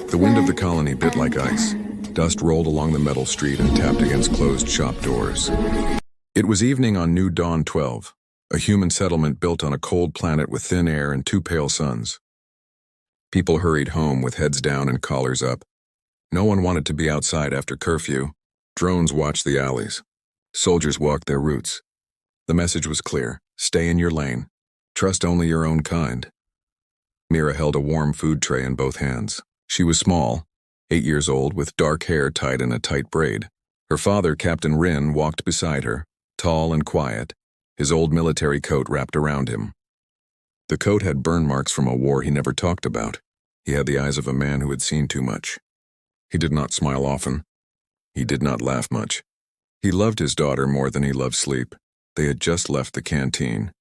The wind of the colony bit like ice. Dust rolled along the metal street and tapped against closed shop doors. It was evening on New Dawn 12, a human settlement built on a cold planet with thin air and two pale suns. People hurried home with heads down and collars up. No one wanted to be outside after curfew. Drones watched the alleys. Soldiers walked their routes. The message was clear: stay in your lane. Trust only your own kind. Mira held a warm food tray in both hands. She was small, 8 years old, with dark hair tied in a tight braid. Her father, Captain Rin, walked beside her, tall and quiet, his old military coat wrapped around him. The coat had burn marks from a war he never talked about. He had the eyes of a man who had seen too much. He did not smile often. He did not laugh much. He loved his daughter more than he loved sleep. They had just left the canteen.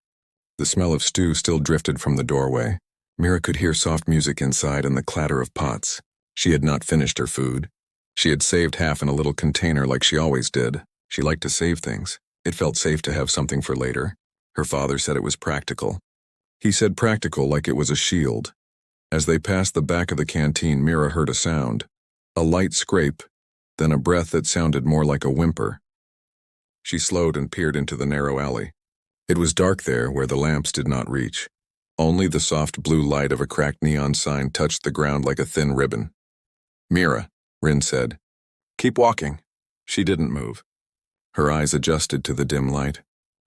The smell of stew still drifted from the doorway. Mira could hear soft music inside and the clatter of pots. She had not finished her food. She had saved half in a little container like she always did. She liked to save things. It felt safe to have something for later. Her father said it was practical. He said practical like it was a shield. As they passed the back of the canteen, Mira heard a sound. A light scrape, then a breath that sounded more like a whimper. She slowed and peered into the narrow alley. It was dark there where the lamps did not reach. Only the soft blue light of a cracked neon sign touched the ground like a thin ribbon. "Mira," Rin said. "Keep walking." She didn't move. Her eyes adjusted to the dim light.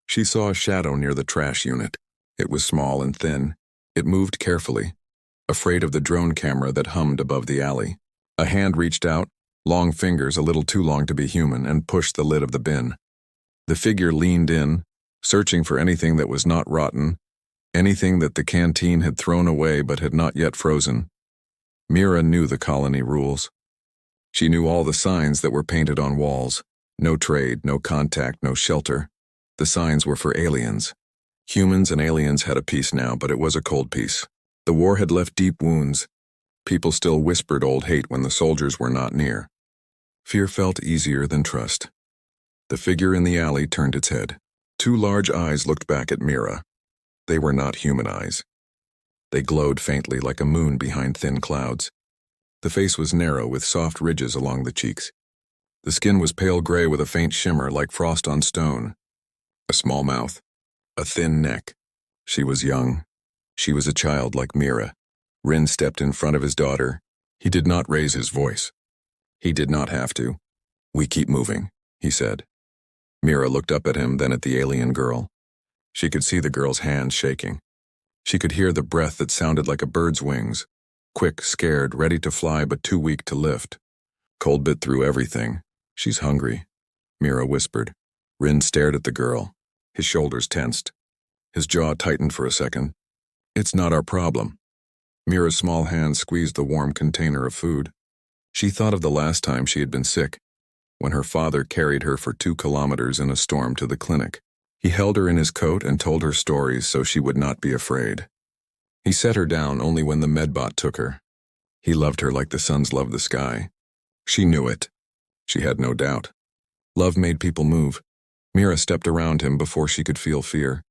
She saw a shadow near the trash unit. It was small and thin. It moved carefully, afraid of the drone camera that hummed above the alley. A hand reached out, long fingers a little too long to be human, and pushed the lid of the bin. The figure leaned in, searching for anything that was not rotten, anything that the canteen had thrown away but had not yet frozen. Mira knew the colony rules. She knew all the signs that were painted on walls. No trade, no contact, no shelter. The signs were for aliens. Humans and aliens had a peace now, but it was a cold peace. The war had left deep wounds. People still whispered old hate when the soldiers were not near. Fear felt easier than trust. The figure in the alley turned its head. Two large eyes looked back at Mira. They were not human eyes. They glowed faintly like a moon behind thin clouds. The face was narrow with soft ridges along the cheeks. The skin was pale gray with a faint shimmer like frost on stone. A small mouth. A thin neck. She was young. She was a child like Mira. Rin stepped in front of his daughter. He did not raise his voice. He did not have to. "We keep moving," he said. Mira looked up at him, then at the alien girl. She could see the girl's hands shaking. She could hear the breath that sounded like a bird's wings, quick, scared, ready to fly but too weak to lift. Cold bit through everything. "She's hungry," Mira whispered. Rin stared at the girl. His shoulders tensed. His jaw tightened for a second. "It's not our problem." Mira's small hand squeezed the warm container of food. She thought of the last time she had been sick, when her father carried her for 2 kilometers in a storm to the clinic. He held her in his coat and told her stories so she would not be afraid. He set her down only when the medbot took her. He loved her like the suns love the sky. She knew it. She had no doubt. Love made people move. Mira stepped around him before she could feel fear.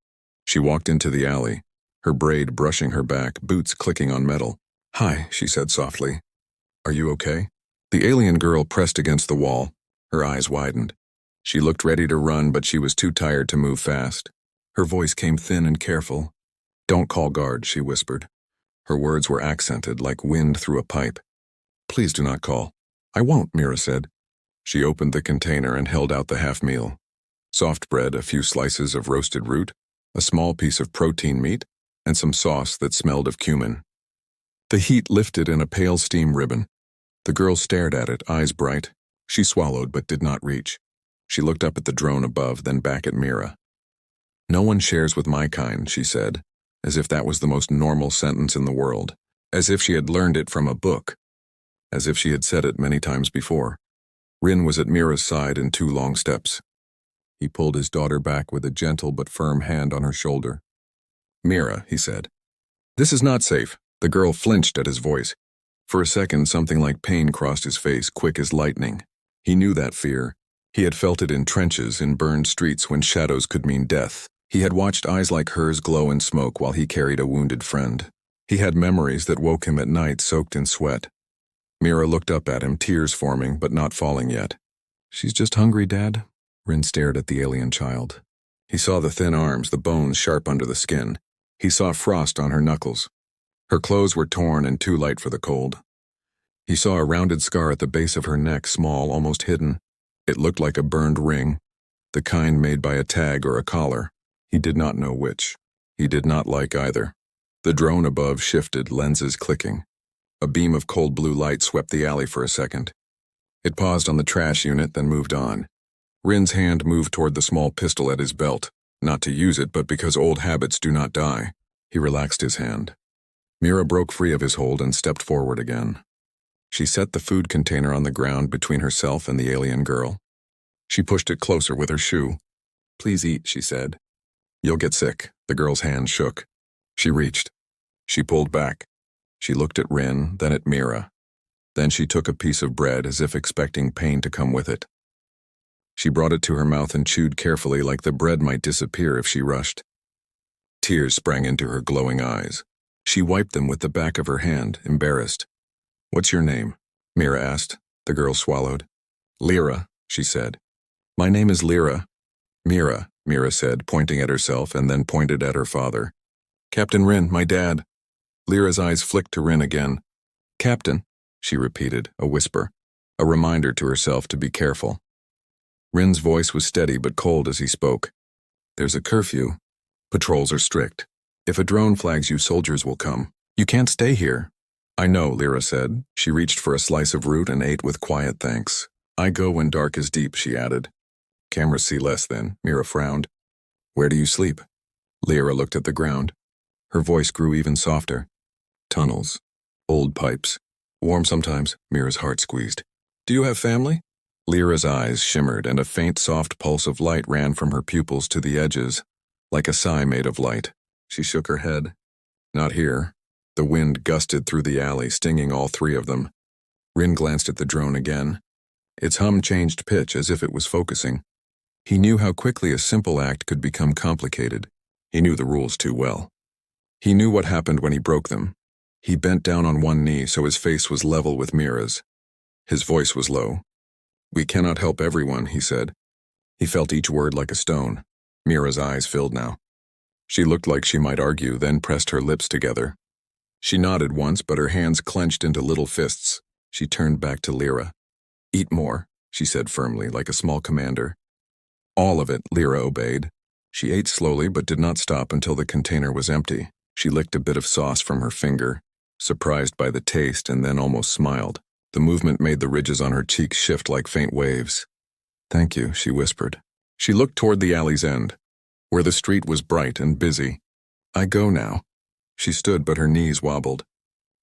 She walked into the alley, her braid brushing her back, boots clicking on metal. "Hi," she said softly. "Are you okay?" The alien girl pressed against the wall. Her eyes widened. She looked ready to run, but she was too tired to move fast. Her voice came thin and careful. "Don't call guard," she whispered. Her words were accented like wind through a pipe. "Please do not call." "I won't," Mira said. She opened the container and held out the half meal. Soft bread, a few slices of roasted root, a small piece of protein meat, and some sauce that smelled of cumin. The heat lifted in a pale steam ribbon. The girl stared at it, eyes bright. She swallowed but did not reach. She looked up at the drone above, then back at Mira. "No one shares with my kind," she said, as if that was the most normal sentence in the world, as if she had learned it from a book, as if she had said it many times before. Rin was at Mira's side in 2 long steps. He pulled his daughter back with a gentle but firm hand on her shoulder. "Mira," he said. "This is not safe." The girl flinched at his voice. For a second, something like pain crossed his face, quick as lightning. He knew that fear. He had felt it in trenches, in burned streets when shadows could mean death. He had watched eyes like hers glow in smoke while he carried a wounded friend. He had memories that woke him at night soaked in sweat. Mira looked up at him, tears forming but not falling yet. "She's just hungry, Dad." Rin stared at the alien child. He saw the thin arms, the bones sharp under the skin. He saw frost on her knuckles. Her clothes were torn and too light for the cold. He saw a rounded scar at the base of her neck, small, almost hidden. It looked like a burned ring, the kind made by a tag or a collar. He did not know which. He did not like either. The drone above shifted, lenses clicking. A beam of cold blue light swept the alley for a second. It paused on the trash unit, then moved on. Rin's hand moved toward the small pistol at his belt, not to use it, but because old habits do not die. He relaxed his hand. Mira broke free of his hold and stepped forward again. She set the food container on the ground between herself and the alien girl. She pushed it closer with her shoe. "Please eat," she said. "You'll get sick." The girl's hand shook. She reached. She pulled back. She looked at Rin, then at Mira. Then she took a piece of bread as if expecting pain to come with it. She brought it to her mouth and chewed carefully, like the bread might disappear if she rushed. Tears sprang into her glowing eyes. She wiped them with the back of her hand, embarrassed. "What's your name?" Mira asked. The girl swallowed. "Lyra," she said. "My name is Lyra." "Mira," Mira said, pointing at herself and then pointed at her father. "Captain Rin, my dad." Lyra's eyes flicked to Rin again. "Captain," she repeated, a whisper, a reminder to herself to be careful. Rin's voice was steady but cold as he spoke. "There's a curfew. Patrols are strict. If a drone flags you, soldiers will come. You can't stay here." "I know," Lyra said. She reached for a slice of root and ate with quiet thanks. "I go when dark is deep," she added. "Cameras see less then," Mira frowned. "Where do you sleep?" Lyra looked at the ground. Her voice grew even softer. "Tunnels. Old pipes. Warm sometimes," Mira's heart squeezed. "Do you have family?" Lyra's eyes shimmered and a faint soft pulse of light ran from her pupils to the edges, like a sigh made of light. She shook her head. "Not here." The wind gusted through the alley, stinging all three of them. Rin glanced at the drone again. Its hum changed pitch as if it was focusing. He knew how quickly a simple act could become complicated. He knew the rules too well. He knew what happened when he broke them. He bent down on one knee so his face was level with Mira's. His voice was low. "We cannot help everyone," he said. He felt each word like a stone. Mira's eyes filled now. She looked like she might argue, then pressed her lips together. She nodded once, but her hands clenched into little fists. She turned back to Lyra. "Eat more," she said firmly, like a small commander. "All of it," Lyra obeyed. She ate slowly but did not stop until the container was empty. She licked a bit of sauce from her finger, surprised by the taste, and then almost smiled. The movement made the ridges on her cheeks shift like faint waves. "Thank you," she whispered. She looked toward the alley's end, where the street was bright and busy. "I go now." She stood, but her knees wobbled.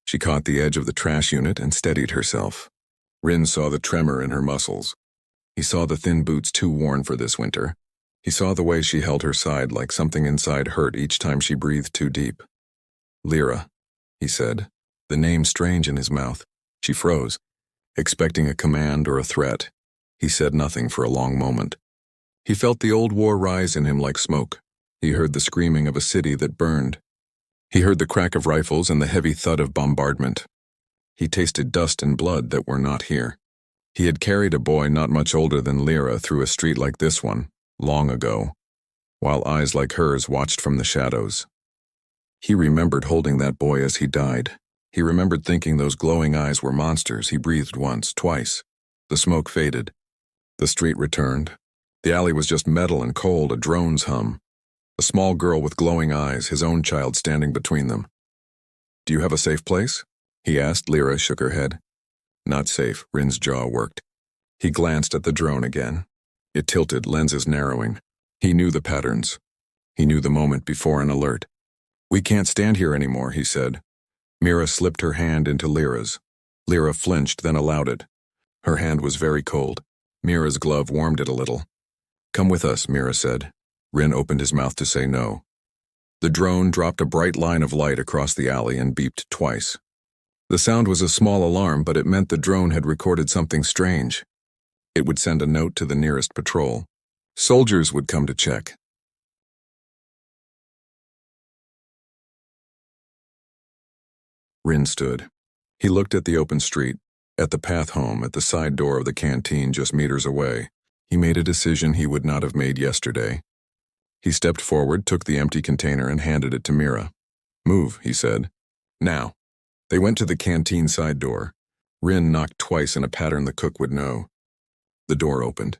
She caught the edge of the trash unit and steadied herself. Rin saw the tremor in her muscles. He saw the thin boots too worn for this winter. He saw the way she held her side like something inside hurt each time she breathed too deep. "Lyra," he said, the name strange in his mouth. She froze, expecting a command or a threat. He said nothing for a long moment. He felt the old war rise in him like smoke. He heard the screaming of a city that burned. He heard the crack of rifles and the heavy thud of bombardment. He tasted dust and blood that were not here. He had carried a boy not much older than Lyra through a street like this one, long ago, while eyes like hers watched from the shadows. He remembered holding that boy as he died. He remembered thinking those glowing eyes were monsters. He breathed once, twice. The smoke faded. The street returned. The alley was just metal and cold, a drone's hum. A small girl with glowing eyes, his own child standing between them. "Do you have a safe place?" he asked. Lyra shook her head. "Not safe." Rin's jaw worked. He glanced at the drone again. It tilted, lenses narrowing. He knew the patterns. He knew the moment before an alert. "We can't stand here anymore," he said. Mira slipped her hand into Lyra's. Lyra flinched, then allowed it. Her hand was very cold. Mira's glove warmed it a little. "Come with us," Mira said. Rin opened his mouth to say no. The drone dropped a bright line of light across the alley and beeped twice. The sound was a small alarm, but it meant the drone had recorded something strange. It would send a note to the nearest patrol. Soldiers would come to check. Rin stood. He looked at the open street. At the path home, at the side door of the canteen just meters away, he made a decision he would not have made yesterday. He stepped forward, took the empty container, and handed it to Mira. "Move," he said. "Now." They went to the canteen side door. Rin knocked twice in a pattern the cook would know. The door opened.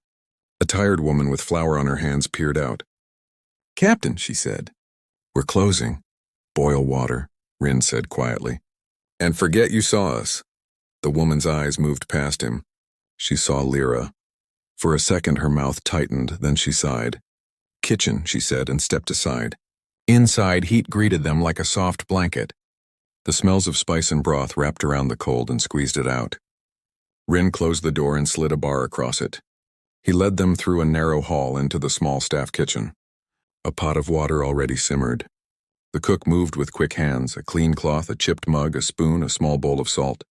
A tired woman with flour on her hands peered out. "Captain," she said. "We're closing." "Boil water," Rin said quietly. "And forget you saw us." The woman's eyes moved past him. She saw Lyra. For a second her mouth tightened, then she sighed. "Kitchen," she said, and stepped aside. Inside, heat greeted them like a soft blanket. The smells of spice and broth wrapped around the cold and squeezed it out. Rin closed the door and slid a bar across it. He led them through a narrow hall into the small staff kitchen. A pot of water already simmered. The cook moved with quick hands, a clean cloth, a chipped mug, a spoon, a small bowl of salt.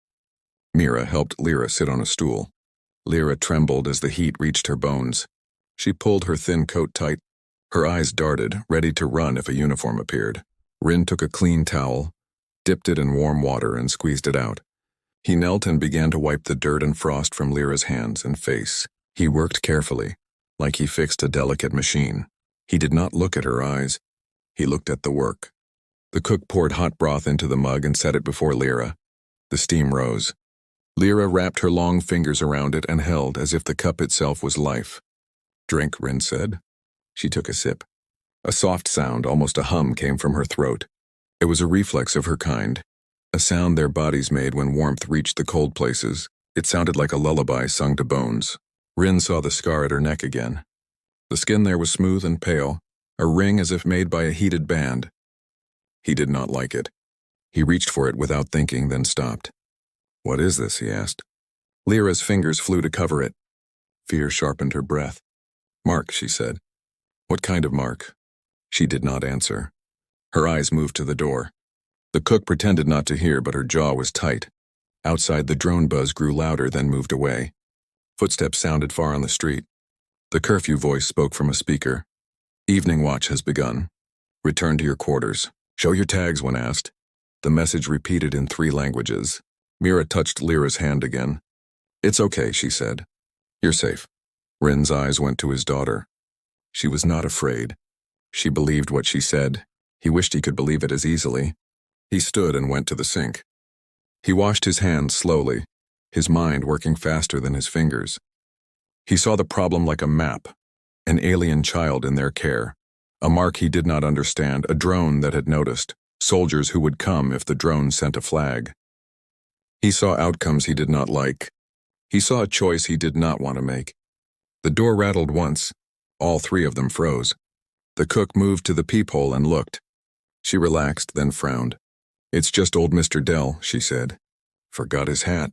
Mira helped Lyra sit on a stool. Lyra trembled as the heat reached her bones. She pulled her thin coat tight. Her eyes darted, ready to run if a uniform appeared. Rin took a clean towel, dipped it in warm water, and squeezed it out. He knelt and began to wipe the dirt and frost from Lyra's hands and face. He worked carefully, like he fixed a delicate machine. He did not look at her eyes. He looked at the work. The cook poured hot broth into the mug and set it before Lyra. The steam rose. Lyra wrapped her long fingers around it and held as if the cup itself was life. "Drink," Rin said. She took a sip. A soft sound, almost a hum, came from her throat. It was a reflex of her kind, a sound their bodies made when warmth reached the cold places. It sounded like a lullaby sung to bones. Rin saw the scar at her neck again. The skin there was smooth and pale, a ring as if made by a heated band. He did not like it. He reached for it without thinking, then stopped. "What is this?" he asked. Lyra's fingers flew to cover it. Fear sharpened her breath. "Mark," she said. "What kind of mark?" She did not answer. Her eyes moved to the door. The cook pretended not to hear, but her jaw was tight. Outside, the drone buzz grew louder, then moved away. Footsteps sounded far on the street. The curfew voice spoke from a speaker. "Evening watch has begun. Return to your quarters. Show your tags when asked." The message repeated in 3 languages. Mira touched Lyra's hand again. "It's okay," she said. "You're safe." Rin's eyes went to his daughter. She was not afraid. She believed what she said. He wished he could believe it as easily. He stood and went to the sink. He washed his hands slowly, his mind working faster than his fingers. He saw the problem like a map, an alien child in their care, a mark he did not understand, a drone that had noticed, soldiers who would come if the drone sent a flag. He saw outcomes he did not like. He saw a choice he did not want to make. The door rattled once. All 3 of them froze. The cook moved to the peephole and looked. She relaxed, then frowned. "It's just old Mr. Dell," she said. "Forgot his hat."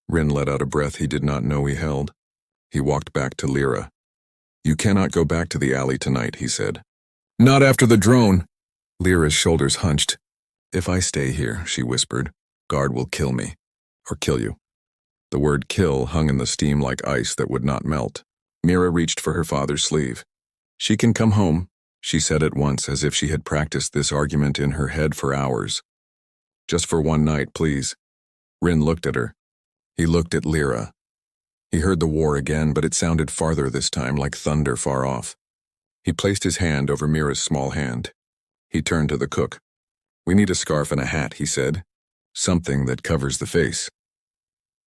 Rin let out a breath he did not know he held. He walked back to Lyra. "You cannot go back to the alley tonight," he said. "Not after the drone." Lyra's shoulders hunched. "If I stay here," she whispered, "guard will kill me. Or kill you." The word kill hung in the steam like ice that would not melt. Mira reached for her father's sleeve. "She can come home," she said at once, as if she had practiced this argument in her head for hours. "Just for one night, please." Rin looked at her. He looked at Lyra. He heard the war again, but it sounded farther this time, like thunder far off. He placed his hand over Mira's small hand. He turned to the cook. "We need a scarf and a hat," he said. "Something that covers the face."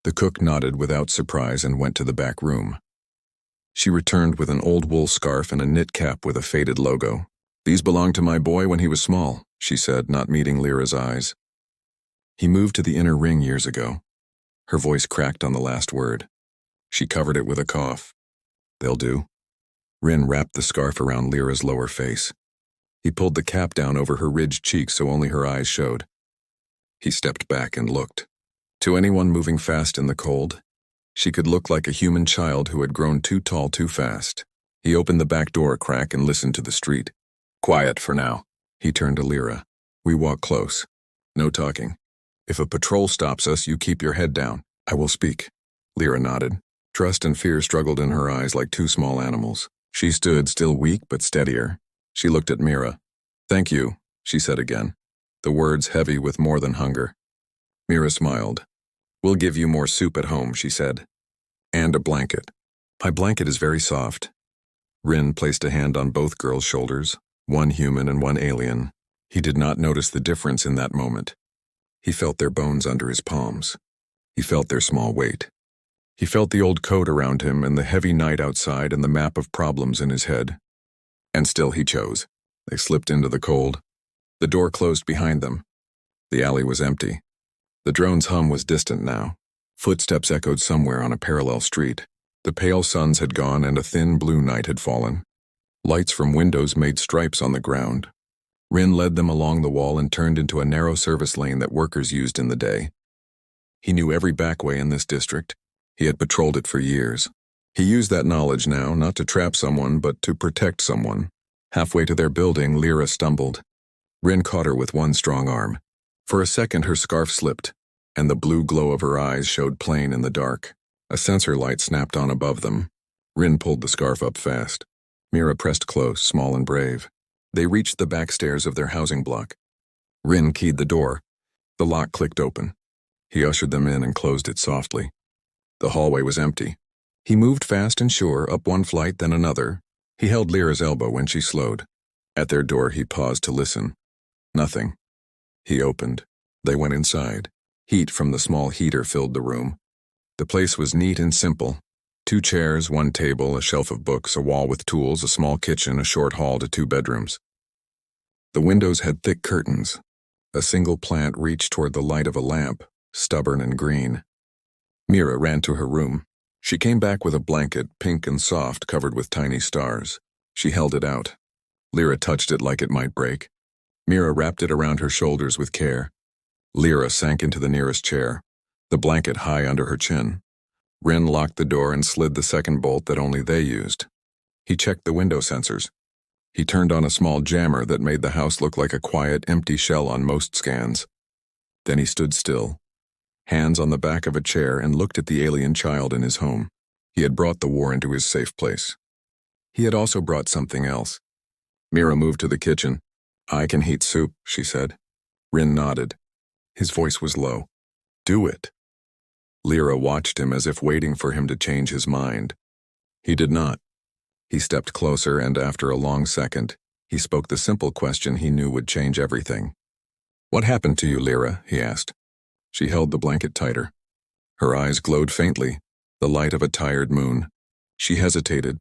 The cook nodded without surprise and went to the back room. She returned with an old wool scarf and a knit cap with a faded logo. "These belonged to my boy when he was small," she said, not meeting Lyra's eyes. "He moved to the inner ring years ago." Her voice cracked on the last word. She covered it with a cough. "They'll do." Rin wrapped the scarf around Lyra's lower face. He pulled the cap down over her ridged cheeks so only her eyes showed. He stepped back and looked. To anyone moving fast in the cold, she could look like a human child who had grown too tall too fast. He opened the back door a crack and listened to the street. "Quiet for now." He turned to Lyra. "We walk close. No talking. If a patrol stops us, you keep your head down. I will speak." Lyra nodded. Trust and fear struggled in her eyes like 2 small animals. She stood, still weak but steadier. She looked at Mira. "Thank you," she said again, the words heavy with more than hunger. Mira smiled. We'll give you more soup at home, she said. And a blanket. My blanket is very soft. Rin placed a hand on both girls' shoulders, one human and one alien. He did not notice the difference in that moment. He felt their bones under his palms. He felt their small weight. He felt the old coat around him and the heavy night outside and the map of problems in his head. And still he chose. They slipped into the cold. The door closed behind them. The alley was empty. The drone's hum was distant now. Footsteps echoed somewhere on a parallel street. The pale suns had gone and a thin blue night had fallen. Lights from windows made stripes on the ground. Rin led them along the wall and turned into a narrow service lane that workers used in the day. He knew every back way in this district. He had patrolled it for years. He used that knowledge now, not to trap someone, but to protect someone. Halfway to their building, Lyra stumbled. Rin caught her with one strong arm. For a second, her scarf slipped, and the blue glow of her eyes showed plain in the dark. A sensor light snapped on above them. Rin pulled the scarf up fast. Mira pressed close, small and brave. They reached the back stairs of their housing block. Rin keyed the door. The lock clicked open. He ushered them in and closed it softly. The hallway was empty. He moved fast and sure, up one flight, then another. He held Lyra's elbow when she slowed. At their door, he paused to listen. Nothing. He opened. They went inside. Heat from the small heater filled the room. The place was neat and simple. 2 chairs, 1 table, a shelf of books, a wall with tools, a small kitchen, a short hall to 2 bedrooms. The windows had thick curtains. A single plant reached toward the light of a lamp, stubborn and green. Mira ran to her room. She came back with a blanket, pink and soft, covered with tiny stars. She held it out. Lyra touched it like it might break. Mira wrapped it around her shoulders with care. Lyra sank into the nearest chair, the blanket high under her chin. Rin locked the door and slid the second bolt that only they used. He checked the window sensors. He turned on a small jammer that made the house look like a quiet, empty shell on most scans. Then he stood still, hands on the back of a chair, and looked at the alien child in his home. He had brought the war into his safe place. He had also brought something else. Mira moved to the kitchen. I can heat soup, she said. Rin nodded. His voice was low. Do it. Lyra watched him as if waiting for him to change his mind. He did not. He stepped closer and after a long second, he spoke the simple question he knew would change everything. What happened to you, Lyra? He asked. She held the blanket tighter. Her eyes glowed faintly, the light of a tired moon. She hesitated,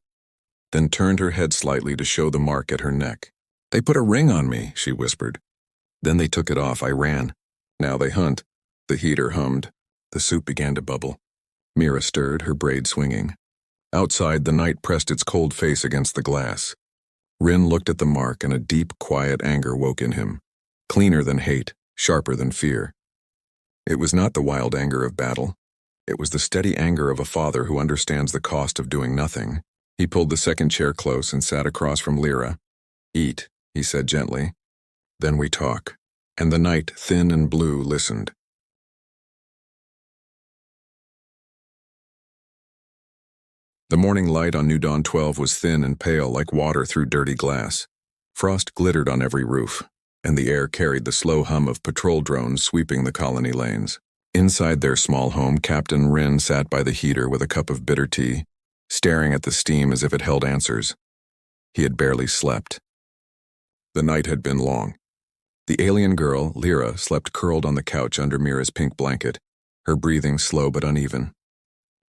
then turned her head slightly to show the mark at her neck. They put a ring on me, she whispered. Then they took it off. I ran. Now they hunt. The heater hummed. The soup began to bubble. Mira stirred, her braid swinging. Outside, the night pressed its cold face against the glass. Rin looked at the mark and a deep, quiet anger woke in him. Cleaner than hate, sharper than fear. It was not the wild anger of battle. It was the steady anger of a father who understands the cost of doing nothing. He pulled the second chair close and sat across from Lyra. Eat, he said gently. Then we talk. And the night, thin and blue, listened. The morning light on New Dawn 12 was thin and pale like water through dirty glass. Frost glittered on every roof, and the air carried the slow hum of patrol drones sweeping the colony lanes. Inside their small home, Captain Rin sat by the heater with a cup of bitter tea, staring at the steam as if it held answers. He had barely slept. The night had been long. The alien girl, Lyra, slept curled on the couch under Mira's pink blanket, her breathing slow but uneven.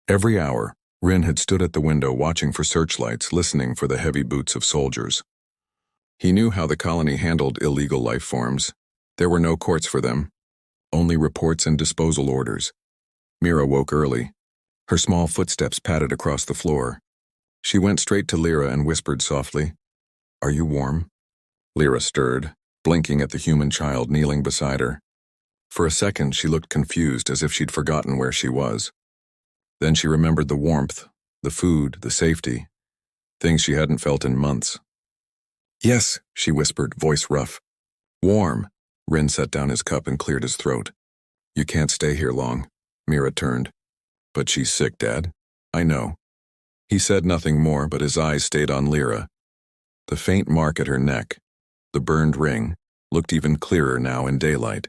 Every hour, Rin had stood at the window watching for searchlights, listening for the heavy boots of soldiers. He knew how the colony handled illegal life forms. There were no courts for them, only reports and disposal orders. Mira woke early. Her small footsteps patted across the floor. She went straight to Lyra and whispered softly, "Are you warm?" Lyra stirred, blinking at the human child kneeling beside her. For a second, she looked confused, as if she'd forgotten where she was. Then she remembered the warmth, the food, the safety, things she hadn't felt in months. "Yes," she whispered, voice rough. "Warm." Rin set down his cup and cleared his throat. "You can't stay here long." Mira turned. "But she's sick, Dad." "I know." He said nothing more, but his eyes stayed on Lyra. The faint mark at her neck, the burned ring, looked even clearer now in daylight.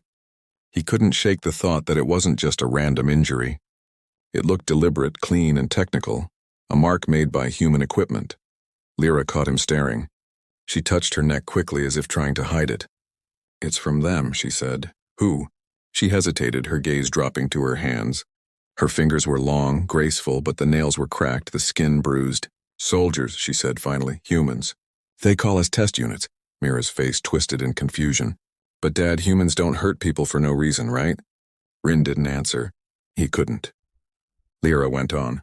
He couldn't shake the thought that it wasn't just a random injury. It looked deliberate, clean, and technical, a mark made by human equipment. Lyra caught him staring. She touched her neck quickly as if trying to hide it. "It's from them," she said. "Who?" She hesitated, her gaze dropping to her hands. Her fingers were long, graceful, but the nails were cracked, the skin bruised. "Soldiers," she said finally. "Humans. They call us test units." Mira's face twisted in confusion. "But Dad, humans don't hurt people for no reason, right?" Rin didn't answer. He couldn't. Lyra went on,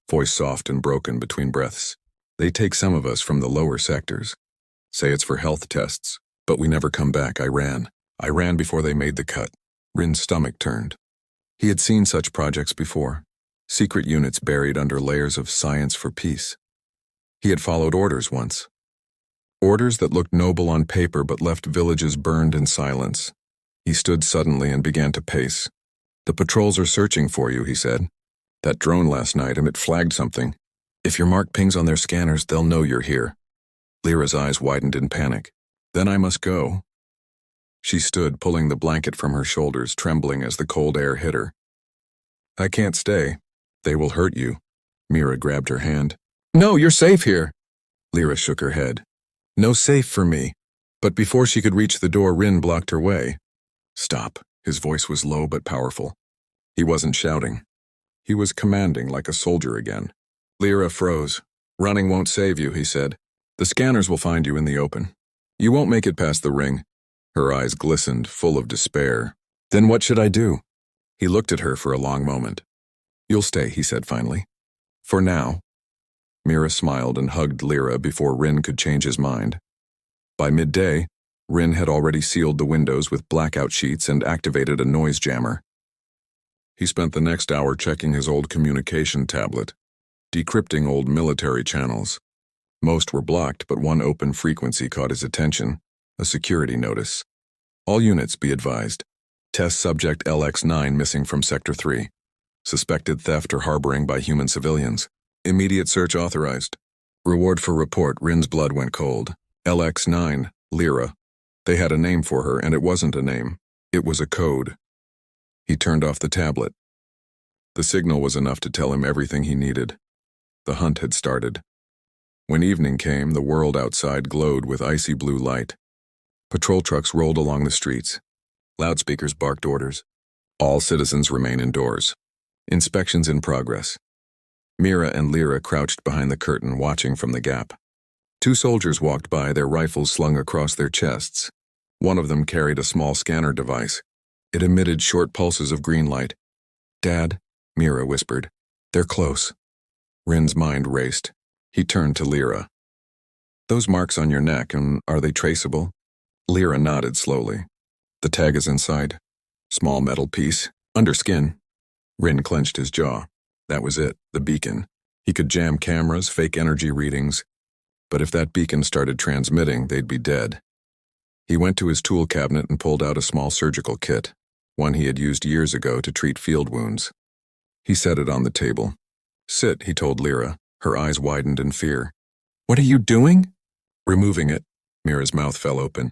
voice soft and broken between breaths. "They take some of us from the lower sectors. Say it's for health tests, but we never come back. I ran. I ran before they made the cut." Rin's stomach turned. He had seen such projects before, secret units buried under layers of science for peace. He had followed orders once. Orders that looked noble on paper but left villages burned in silence. He stood suddenly and began to pace. "The patrols are searching for you," he said. "That drone last night, and it flagged something. If your mark pings on their scanners, they'll know you're here." Lyra's eyes widened in panic. "Then I must go." She stood, pulling the blanket from her shoulders, trembling as the cold air hit her. "I can't stay. They will hurt you." Mira grabbed her hand. "No, you're safe here." Lyra shook her head. "No safe for me." But before she could reach the door, Rin blocked her way. "Stop." His voice was low but powerful. He wasn't shouting. He was commanding, like a soldier again. Lyra froze. "Running won't save you," he said. "The scanners will find you in the open. You won't make it past the ring." Her eyes glistened, full of despair. "Then what should I do?" He looked at her for a long moment. "You'll stay," he said finally. "For now." Mira smiled and hugged Lyra before Rin could change his mind. By midday, Rin had already sealed the windows with blackout sheets and activated a noise jammer. He spent the next hour checking his old communication tablet, decrypting old military channels. Most were blocked, but one open frequency caught his attention, a security notice. "All units be advised. Test subject LX9 missing from Sector 3. Suspected theft or harboring by human civilians. Immediate search authorized. Reward for report." Rin's blood went cold. LX9, Lyra. They had a name for her, and it wasn't a name. It was a code. He turned off the tablet. The signal was enough to tell him everything he needed. The hunt had started. When evening came, the world outside glowed with icy blue light. Patrol trucks rolled along the streets. Loudspeakers barked orders. All citizens remain indoors. Inspections in progress. Mira and Lyra crouched behind the curtain, watching from the gap. Two soldiers walked by, their rifles slung across their chests. One of them carried a small scanner device. It emitted short pulses of green light. "Dad," Mira whispered. "They're close." Rin's mind raced. He turned to Lyra. "Those marks on your neck, and are they traceable?" Lyra nodded slowly. "The tag is inside. Small metal piece. Under skin." Rin clenched his jaw. That was it, the beacon. He could jam cameras, fake energy readings. But if that beacon started transmitting, they'd be dead. He went to his tool cabinet and pulled out a small surgical kit, one he had used years ago to treat field wounds. He set it on the table. "Sit," he told Lyra. Her eyes widened in fear. "What are you doing?" "Removing it." Mira's mouth fell open.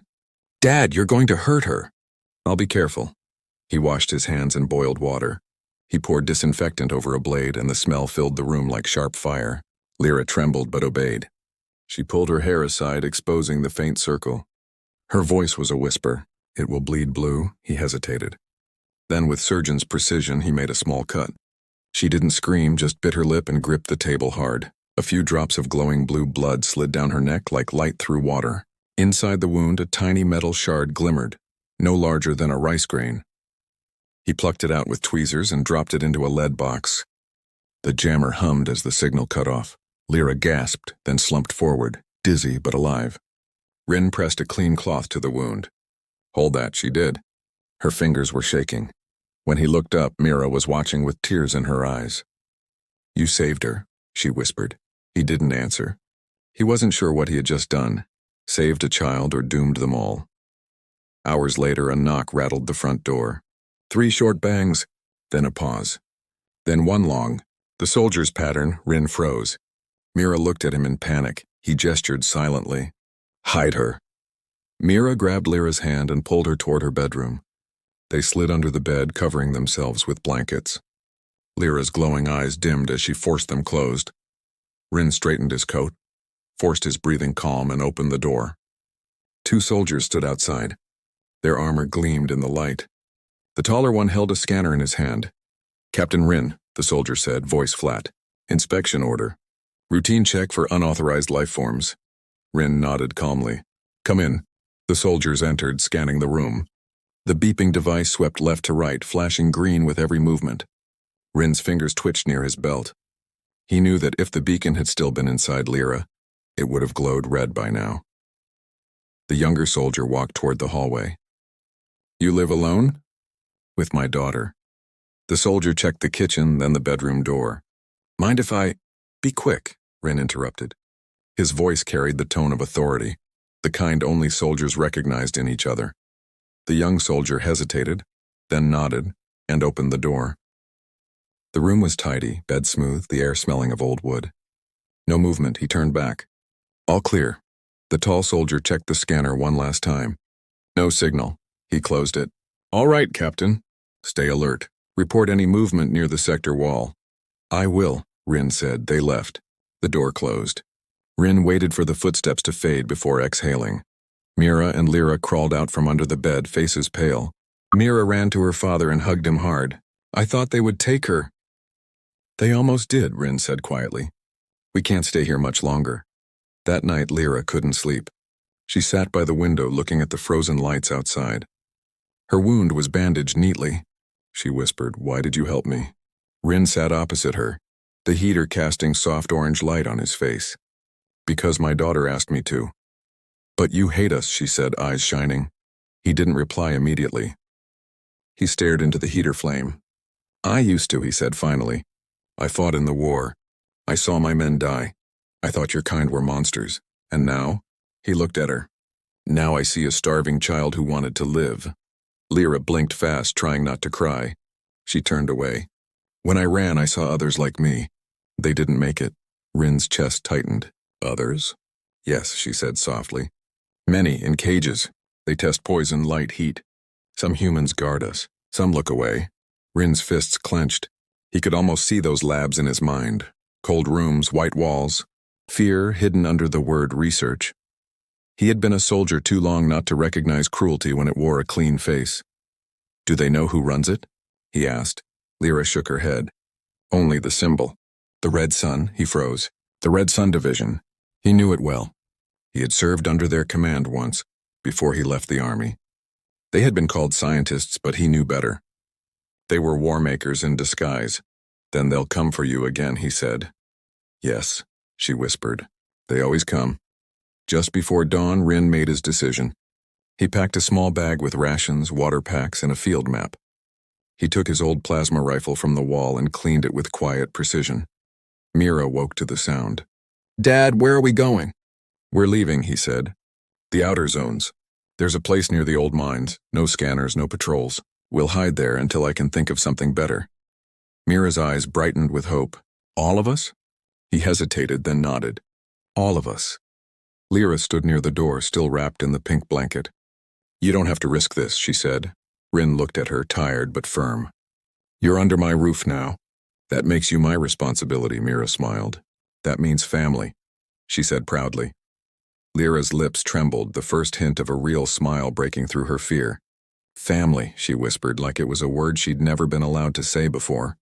"Dad, you're going to hurt her." "I'll be careful." He washed his hands in boiled water. He poured disinfectant over a blade, and the smell filled the room like sharp fire. Lyra trembled but obeyed. She pulled her hair aside, exposing the faint circle. Her voice was a whisper. "It will bleed blue." He hesitated. Then, with surgeon's precision, he made a small cut. She didn't scream, just bit her lip and gripped the table hard. A few drops of glowing blue blood slid down her neck like light through water. Inside the wound, a tiny metal shard glimmered, no larger than a rice grain. He plucked it out with tweezers and dropped it into a lead box. The jammer hummed as the signal cut off. Lyra gasped, then slumped forward, dizzy but alive. Rin pressed a clean cloth to the wound. "Hold that," she did. Her fingers were shaking. When he looked up, Mira was watching with tears in her eyes. "You saved her," she whispered. He didn't answer. He wasn't sure what he had just done, saved a child or doomed them all. Hours later, a knock rattled the front door. 3 short bangs, then a pause. Then one long. The soldier's pattern. Rin froze. Mira looked at him in panic. He gestured silently. "Hide her." Mira grabbed Lyra's hand and pulled her toward her bedroom. They slid under the bed, covering themselves with blankets. Lyra's glowing eyes dimmed as she forced them closed. Rin straightened his coat, forced his breathing calm, and opened the door. 2 soldiers stood outside. Their armor gleamed in the light. The taller one held a scanner in his hand. "Captain Rin," the soldier said, voice flat. "Inspection order. Routine check for unauthorized life forms." Rin nodded calmly. "Come in." The soldiers entered, scanning the room. The beeping device swept left to right, flashing green with every movement. Rin's fingers twitched near his belt. He knew that if the beacon had still been inside Lyra, it would have glowed red by now. The younger soldier walked toward the hallway. "You live alone?" "With my daughter." The soldier checked the kitchen, then the bedroom door. "Mind if I—" "Be quick," Rin interrupted. His voice carried the tone of authority, the kind only soldiers recognized in each other. The young soldier hesitated, then nodded, and opened the door. The room was tidy, bed smooth, the air smelling of old wood. No movement, he turned back. "All clear." The tall soldier checked the scanner one last time. "No signal." He closed it. "All right, Captain. Stay alert. Report any movement near the sector wall." "I will," Rin said. They left. The door closed. Rin waited for the footsteps to fade before exhaling. Mira and Lyra crawled out from under the bed, faces pale. Mira ran to her father and hugged him hard. "I thought they would take her." "They almost did," Rin said quietly. "We can't stay here much longer." That night, Lyra couldn't sleep. She sat by the window looking at the frozen lights outside. Her wound was bandaged neatly. She whispered, "Why did you help me?" Rin sat opposite her, the heater casting soft orange light on his face. "Because my daughter asked me to." "But you hate us," she said, eyes shining. He didn't reply immediately. He stared into the heater flame. "I used to," he said finally. "I fought in the war. I saw my men die. I thought your kind were monsters. And now?" He looked at her. "Now I see a starving child who wanted to live." Lyra blinked fast, trying not to cry. She turned away. "When I ran, I saw others like me. They didn't make it." Rin's chest tightened. "Others?" "Yes," she said softly. "Many, in cages. They test poison, light, heat. Some humans guard us. Some look away." Rin's fists clenched. He could almost see those labs in his mind. Cold rooms, white walls. Fear hidden under the word research. He had been a soldier too long not to recognize cruelty when it wore a clean face. "Do they know who runs it?" he asked. Lyra shook her head. "Only the symbol. The Red Sun," he froze. "The Red Sun Division." He knew it well. He had served under their command once, before he left the army. They had been called scientists, but he knew better. They were war makers in disguise. "Then they'll come for you again," he said. "Yes," she whispered. "They always come." Just before dawn, Rin made his decision. He packed a small bag with rations, water packs, and a field map. He took his old plasma rifle from the wall and cleaned it with quiet precision. Mira woke to the sound. "Dad, where are we going?" "We're leaving," he said. "The outer zones. There's a place near the old mines. No scanners, no patrols. We'll hide there until I can think of something better." Mira's eyes brightened with hope. "All of us?" He hesitated, then nodded. "All of us." Lyra stood near the door, still wrapped in the pink blanket. "You don't have to risk this," she said. Rin looked at her, tired but firm. "You're under my roof now. That makes you my responsibility," Mira smiled. "That means family," she said proudly. Lyra's lips trembled, the first hint of a real smile breaking through her fear. "Family," she whispered, like it was a word she'd never been allowed to say before.